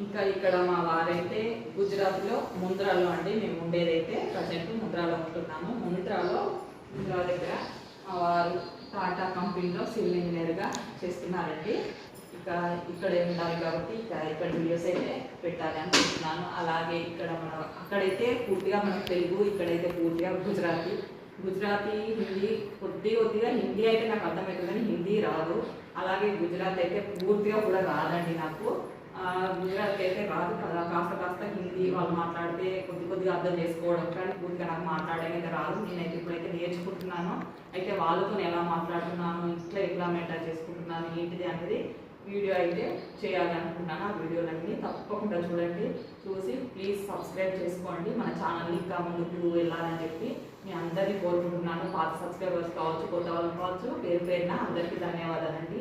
ఇంకా ఇక్కడ మా వారైతే గుజరాత్లో ముంద్రాలో అండి, మేము ఉండేదైతే ప్రజెంట్ ముంద్రాలో ఉంటున్నాము. ముంద్రా దగ్గర మా వారు టాటా కంపెనీలో సివిల్ ఇంజనీర్గా చేస్తున్నారండి. ఇక్కడ ఉండాలి కాబట్టి ఇక్కడ వీడియోస్ అయితే పెట్టాలి అనుకుంటున్నాను. అలాగే ఇక్కడ మనం అక్కడైతే పూర్తిగా మనకు తెలుగు, ఇక్కడైతే పూర్తిగా గుజరాతీ హిందీ, కొద్దిగా హిందీ అయితే నాకు అర్థమవుతుంది కానీ హిందీ రాదు. అలాగే గుజరాత్ అయితే పూర్తిగా కూడా రాదండి నాకు. గుజరాత్ అయితే రాదు కదా, కాస్త హిందీ వాళ్ళు మాట్లాడితే కొద్దిగా అర్థం చేసుకోవడం, కానీ పూర్తిగా నాకు మాట్లాడడం అయితే రాదు. నేనైతే ఇప్పుడైతే నేర్చుకుంటున్నాను. అయితే వాళ్ళతో ఎలా మాట్లాడుతున్నాను, ఇంట్లో ఎట్లా మెయింటైన్ చేసుకుంటున్నాను ఏంటిది అనేది వీడియో అయితే చేయాలి అనుకుంటున్నాను. ఆ వీడియోలన్నీ తప్పకుండా చూడండి. చూసి ప్లీజ్ సబ్స్క్రైబ్ చేసుకోండి. మన ఛానల్ని ఇంకా ముందుకు వెళ్ళాలని చెప్పి మీ అందరినీ కోరుకుంటున్నాను. పాత సబ్స్క్రైబర్స్ కావచ్చు, కొత్త వాళ్ళు కావచ్చు, పేరున అందరికీ ధన్యవాదాలండి.